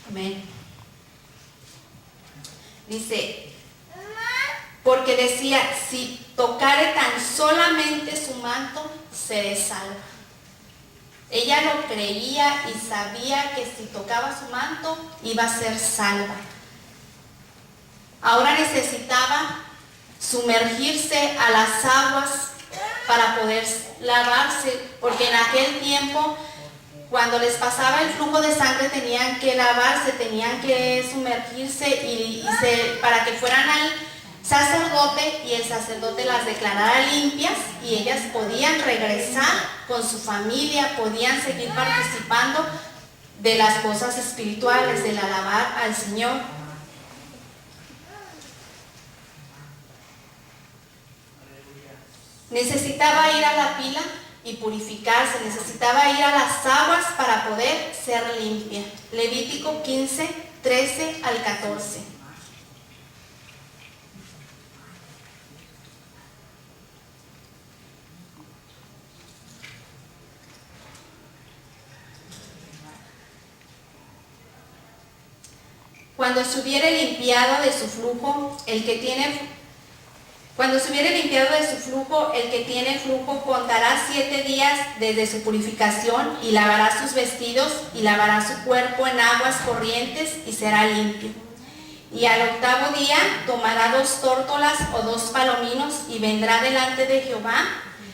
Amén. Dice, porque decía, si tocare tan solamente su manto, seré salva. Ella lo creía y sabía que si tocaba su manto, iba a ser salva. Ahora necesitaba sumergirse a las aguas para poder lavarse, porque en aquel tiempo, cuando les pasaba el flujo de sangre, tenían que lavarse, tenían que sumergirse para que fueran al sacerdote y el sacerdote las declarara limpias y ellas podían regresar con su familia, podían seguir participando de las cosas espirituales, del alabar al Señor. Necesitaba ir a la pila y purificarse, necesitaba ir a las aguas para poder ser limpia. Levítico 15, 13 al 14. Cuando se hubiere limpiado de su flujo, el que tiene flujo contará 7 días desde su purificación y lavará sus vestidos y lavará su cuerpo en aguas corrientes y será limpio. Y al 8º día tomará 2 tórtolas o 2 palominos y vendrá delante de Jehová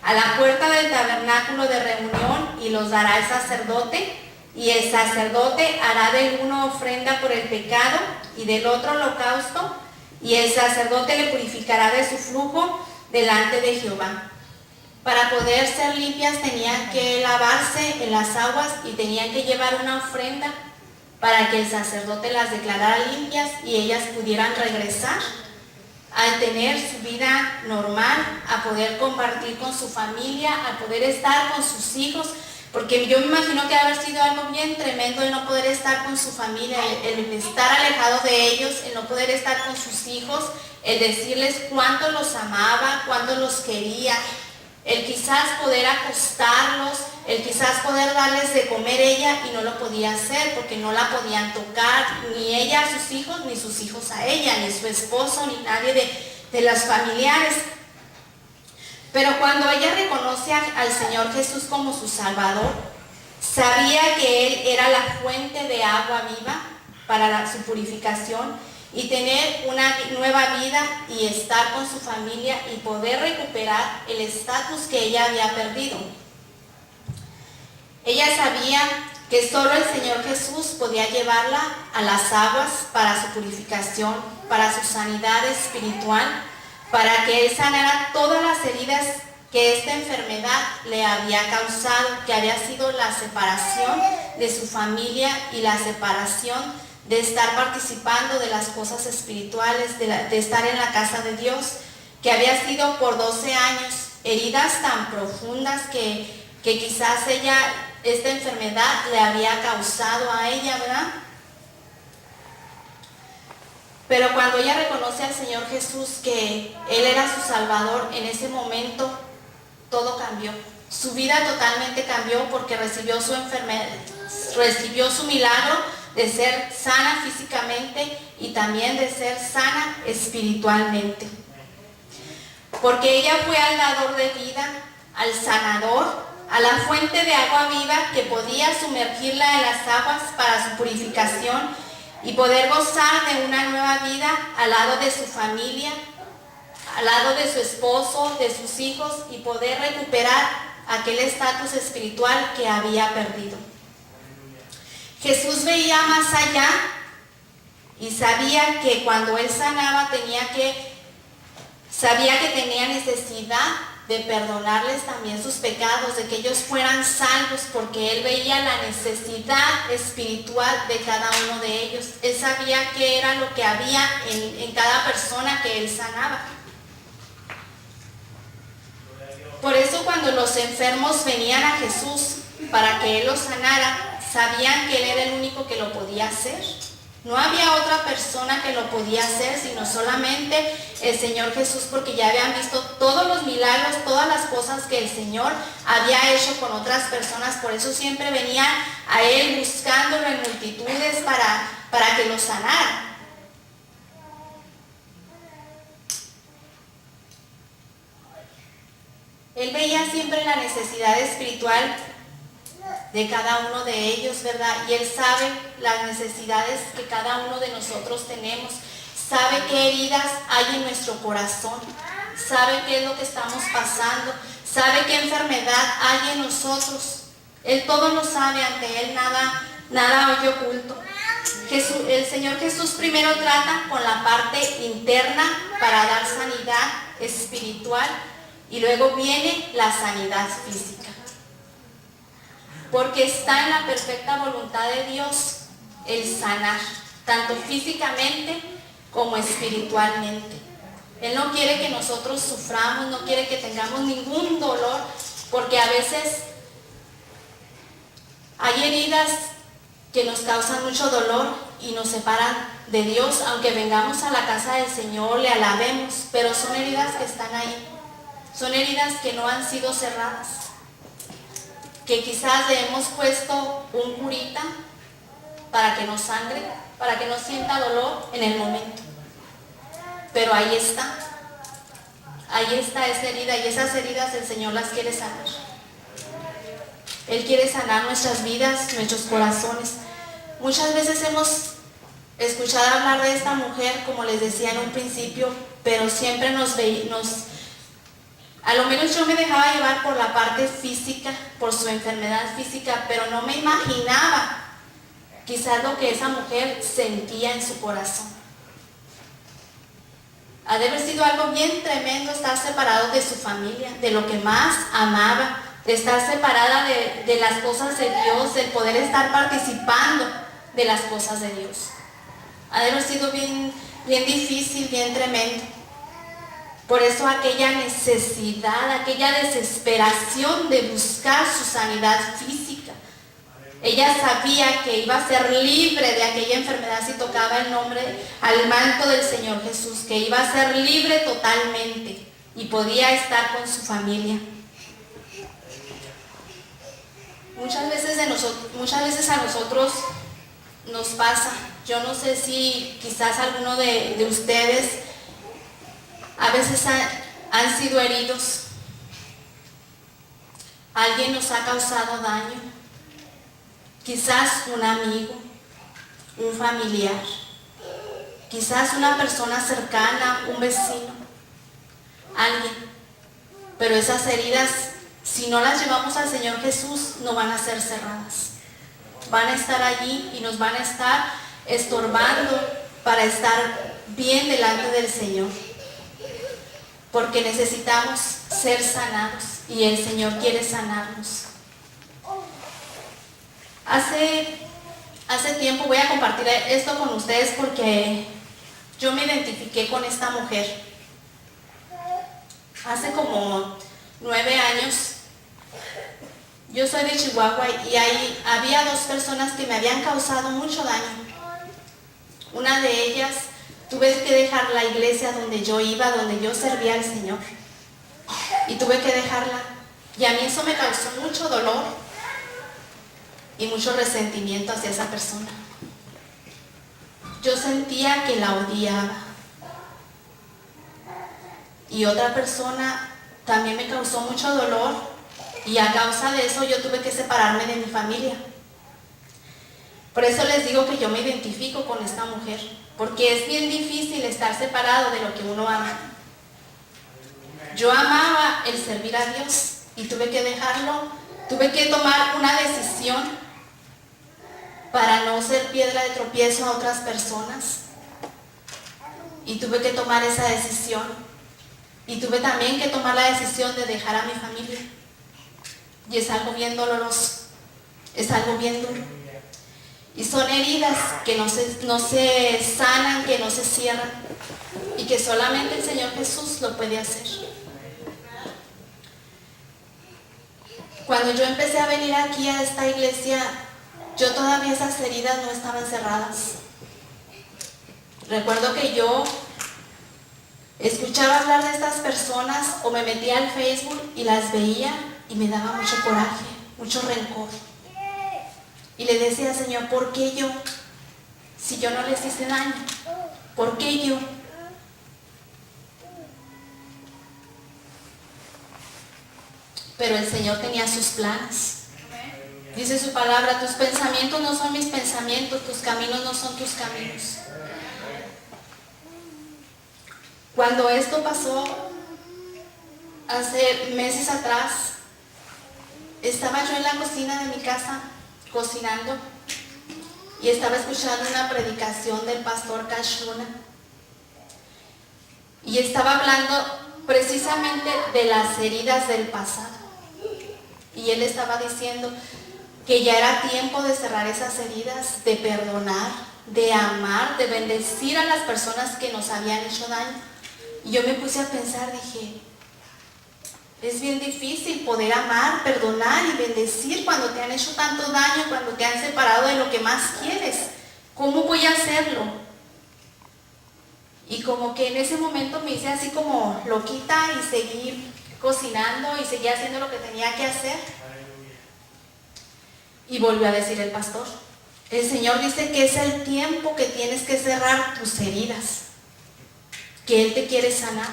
a la puerta del tabernáculo de reunión y los dará al sacerdote. Y el sacerdote hará del uno ofrenda por el pecado y del otro holocausto, y el sacerdote le purificará de su flujo delante de Jehová. Para poder ser limpias tenían que lavarse en las aguas y tenían que llevar una ofrenda para que el sacerdote las declarara limpias y ellas pudieran regresar a tener su vida normal, a poder compartir con su familia, a poder estar con sus hijos. Porque yo me imagino que haber sido algo bien tremendo el no poder estar con su familia, el estar alejado de ellos, el no poder estar con sus hijos, el decirles cuánto los amaba, cuánto los quería, el quizás poder acostarlos, el quizás poder darles de comer ella y no lo podía hacer porque no la podían tocar, ni ella a sus hijos, ni sus hijos a ella, ni su esposo, ni nadie de los familiares. Pero cuando ella reconoce al Señor Jesús como su Salvador, sabía que Él era la fuente de agua viva para su purificación y tener una nueva vida y estar con su familia y poder recuperar el estatus que ella había perdido. Ella sabía que solo el Señor Jesús podía llevarla a las aguas para su purificación, para su sanidad espiritual, para que Él sanara todas las heridas que esta enfermedad le había causado, que había sido la separación de su familia y la separación de estar participando de las cosas espirituales, de estar en la casa de Dios, que había sido por 12 años, heridas tan profundas que quizás esta enfermedad le había causado a ella, ¿verdad? Pero cuando ella reconoce al Señor Jesús que Él era su Salvador, en ese momento todo cambió. Su vida totalmente cambió porque recibió su milagro de ser sana físicamente y también de ser sana espiritualmente. Porque ella fue al dador de vida, al sanador, a la fuente de agua viva que podía sumergirla en las aguas para su purificación y poder gozar de una nueva vida al lado de su familia, al lado de su esposo, de sus hijos y poder recuperar aquel estatus espiritual que había perdido. Jesús veía más allá y sabía que cuando Él sanaba sabía que tenía necesidad de perdonarles también sus pecados, de que ellos fueran salvos, porque Él veía la necesidad espiritual de cada uno de ellos. Él sabía qué era lo que había en cada persona que Él sanaba. Por eso cuando los enfermos venían a Jesús para que Él los sanara, sabían que Él era el único que lo podía hacer. No había otra persona que lo podía hacer, sino solamente el Señor Jesús, porque ya habían visto todos los milagros, todas las cosas que el Señor había hecho con otras personas. Por eso siempre venían a Él buscándolo en multitudes para que lo sanara. Él veía siempre la necesidad espiritual de cada uno de ellos, ¿verdad? Y Él sabe las necesidades que cada uno de nosotros tenemos, sabe qué heridas hay en nuestro corazón, sabe qué es lo que estamos pasando, sabe qué enfermedad hay en nosotros. Él todo lo sabe, ante Él nada hay oculto. El Señor Jesús primero trata con la parte interna para dar sanidad espiritual y luego viene la sanidad física. Porque está en la perfecta voluntad de Dios el sanar, tanto físicamente como espiritualmente. Él no quiere que nosotros suframos, no quiere que tengamos ningún dolor, porque a veces hay heridas que nos causan mucho dolor y nos separan de Dios, aunque vengamos a la casa del Señor, le alabemos, pero son heridas que están ahí, son heridas que no han sido cerradas, que quizás le hemos puesto un curita para que no sangre, para que no sienta dolor en el momento, pero ahí está esa herida, y esas heridas el Señor las quiere sanar. Él quiere sanar nuestras vidas, nuestros corazones. Muchas veces hemos escuchado hablar de esta mujer, como les decía en un principio, pero siempre a lo menos yo me dejaba llevar por la parte física, por su enfermedad física, pero no me imaginaba quizás lo que esa mujer sentía en su corazón. Ha de haber sido algo bien tremendo estar separado de su familia, de lo que más amaba, de estar separada de las cosas de Dios, del poder estar participando de las cosas de Dios. Ha de haber sido bien difícil, bien tremendo. Por eso aquella necesidad, aquella desesperación de buscar su sanidad física. Ella sabía que iba a ser libre de aquella enfermedad si tocaba el nombre al manto del Señor Jesús, que iba a ser libre totalmente y podía estar con su familia. Muchas veces a nosotros nos pasa, yo no sé si quizás alguno de ustedes a veces han sido heridos, alguien nos ha causado daño, quizás un amigo, un familiar, quizás una persona cercana, un vecino, alguien, pero esas heridas, si no las llevamos al Señor Jesús, no van a ser cerradas. Van a estar allí y nos van a estar estorbando para estar bien delante del Señor. Porque necesitamos ser sanados y el Señor quiere sanarnos. Hace tiempo voy a compartir esto con ustedes porque yo me identifiqué con esta mujer. Hace como 9 años, yo soy de Chihuahua y ahí había 2 personas que me habían causado mucho daño. Una de ellas, tuve que dejar la iglesia donde yo iba, donde yo servía al Señor. Y tuve que dejarla. Y a mí eso me causó mucho dolor y mucho resentimiento hacia esa persona. Yo sentía que la odiaba. Y otra persona también me causó mucho dolor y a causa de eso yo tuve que separarme de mi familia. Por eso les digo que yo me identifico con esta mujer, porque es bien difícil estar separado de lo que uno ama. Yo amaba el servir a Dios y tuve que dejarlo, tuve que tomar una decisión para no ser piedra de tropiezo a otras personas. Y tuve que tomar esa decisión. Y tuve también que tomar la decisión de dejar a mi familia. Y es algo bien doloroso, es algo bien duro. Y son heridas que no se sanan, que no se cierran. Y que solamente el Señor Jesús lo puede hacer. Cuando yo empecé a venir aquí a esta iglesia, yo todavía esas heridas no estaban cerradas. Recuerdo que yo escuchaba hablar de estas personas o me metía al Facebook y las veía y me daba mucho coraje, mucho rencor. Y le decía, Señor, ¿por qué yo? si yo no les hice daño? ¿Por qué yo? Pero el Señor tenía sus planes. Dice su palabra, tus pensamientos no son mis pensamientos, tus caminos no son tus caminos. Cuando esto pasó, hace meses atrás, estaba yo en la cocina de mi casa, cocinando, y estaba escuchando una predicación del pastor Cash Luna. Y estaba hablando precisamente de las heridas del pasado. Y él estaba diciendo que ya era tiempo de cerrar esas heridas, de perdonar, de amar, de bendecir a las personas que nos habían hecho daño. Y yo me puse a pensar, dije, es bien difícil poder amar, perdonar y bendecir cuando te han hecho tanto daño, cuando te han separado de lo que más quieres. ¿Cómo voy a hacerlo? Y como que en ese momento me hice así como loquita y seguí cocinando y seguí haciendo lo que tenía que hacer. Y volvió a decir el pastor, el Señor dice que es el tiempo que tienes que cerrar tus heridas, que Él te quiere sanar.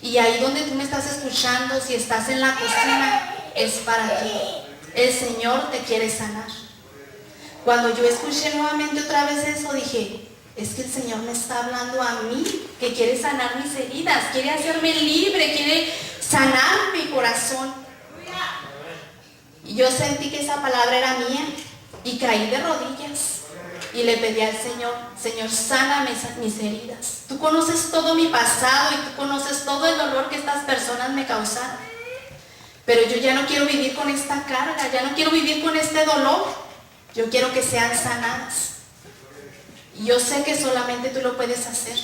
Y ahí donde tú me estás escuchando, si estás en la cocina, es para ti. El Señor te quiere sanar. Cuando yo escuché nuevamente otra vez eso, dije, es que el Señor me está hablando a mí, que quiere sanar mis heridas, quiere hacerme libre, quiere sanar mi corazón. Y yo sentí que esa palabra era mía y caí de rodillas y le pedí al Señor, Señor, sana mis heridas. Tú conoces todo mi pasado y tú conoces todo el dolor que estas personas me causaron. Pero yo ya no quiero vivir con esta carga, ya no quiero vivir con este dolor. Yo quiero que sean sanadas. Y yo sé que solamente tú lo puedes hacer.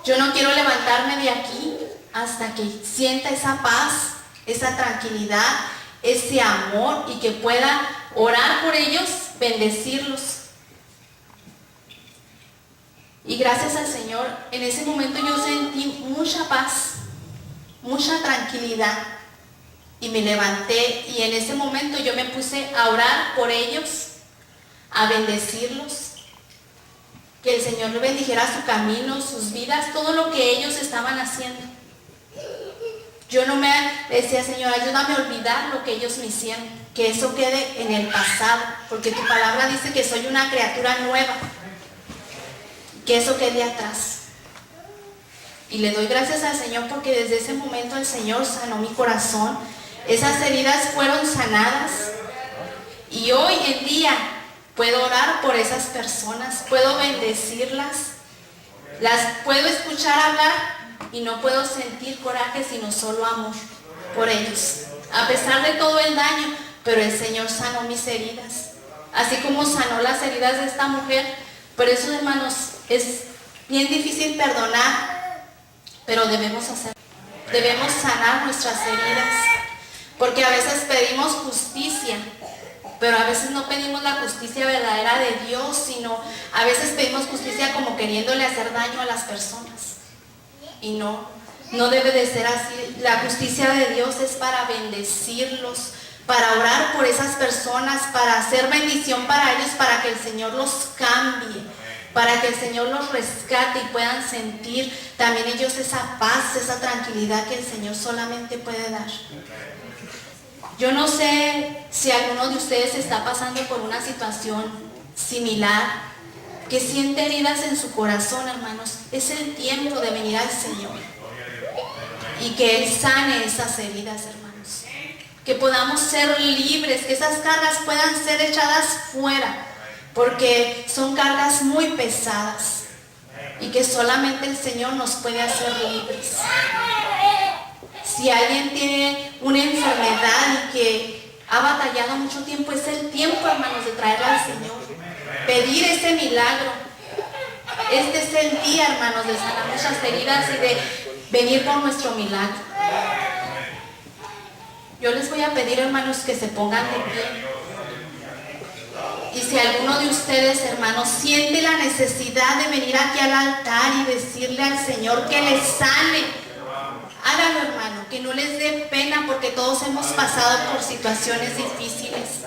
Yo no quiero levantarme de aquí hasta que sienta esa paz, esa tranquilidad, ese amor y que pueda orar por ellos, bendecirlos. Y gracias al Señor, en ese momento yo sentí mucha paz, mucha tranquilidad y me levanté y en ese momento yo me puse a orar por ellos, a bendecirlos, que el Señor le bendijera su camino, sus vidas, todo lo que ellos estaban haciendo. Yo no me decía, Señor, ayúdame a olvidar lo que ellos me hicieron, que eso quede en el pasado, porque tu palabra dice que soy una criatura nueva, que eso quede atrás. Y le doy gracias al Señor porque desde ese momento el Señor sanó mi corazón, esas heridas fueron sanadas y hoy en día puedo orar por esas personas, puedo bendecirlas, las puedo escuchar hablar y no puedo sentir coraje sino solo amor por ellos, a pesar de todo el daño, pero el Señor sanó mis heridas, así como sanó las heridas de esta mujer. Por eso, hermanos, es bien difícil perdonar, pero debemos hacerlo, debemos sanar nuestras heridas, porque a veces pedimos justicia, pero a veces no pedimos la justicia verdadera de Dios, sino a veces pedimos justicia como queriéndole hacer daño a las personas. Y no debe de ser así. La justicia de Dios es para bendecirlos, para orar por esas personas, para hacer bendición para ellos, para que el Señor los cambie, para que el Señor los rescate y puedan sentir también ellos esa paz, esa tranquilidad que el Señor solamente puede dar. Yo no sé si alguno de ustedes está pasando por una situación similar, que siente heridas en su corazón, hermanos. Es el tiempo de venir al Señor y que Él sane esas heridas, hermanos. Que podamos ser libres, que esas cargas puedan ser echadas fuera, porque son cargas muy pesadas y que solamente el Señor nos puede hacer libres. Si alguien tiene una enfermedad y que ha batallado mucho tiempo, es el tiempo, hermanos, de traerla al Señor, pedir ese milagro. Este es el día, hermanos, de sanar nuestras heridas y de venir por nuestro milagro. Yo les voy a pedir, hermanos, que se pongan de pie. Y si alguno de ustedes, hermanos, siente la necesidad de venir aquí al altar y decirle al Señor que les sane, hágalo, hermano, que no les dé pena, porque todos hemos pasado por situaciones difíciles.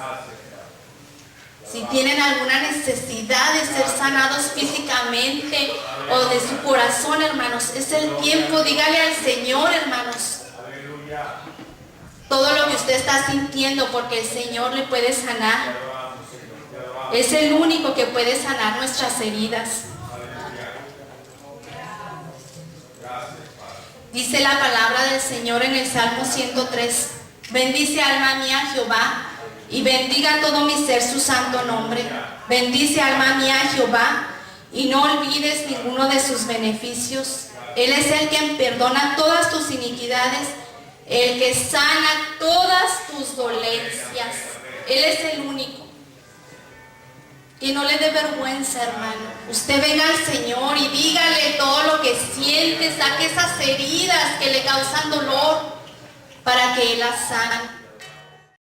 Si tienen alguna necesidad de ser sanados físicamente o de su corazón, hermanos, es el tiempo. Dígale al Señor, hermanos, todo lo que usted está sintiendo, porque el Señor le puede sanar. Es el único que puede sanar nuestras heridas. Dice la palabra del Señor en el Salmo 103. Bendice alma mía a Jehová, y bendiga todo mi ser su santo nombre. Bendice alma mía a Jehová, y no olvides ninguno de sus beneficios. Él es el que perdona todas tus iniquidades, el que sana todas tus dolencias. Él es el único. Y no le dé vergüenza, hermano. Usted venga al Señor y dígale todo lo que siente, saque esas heridas que le causan dolor para que Él las sane.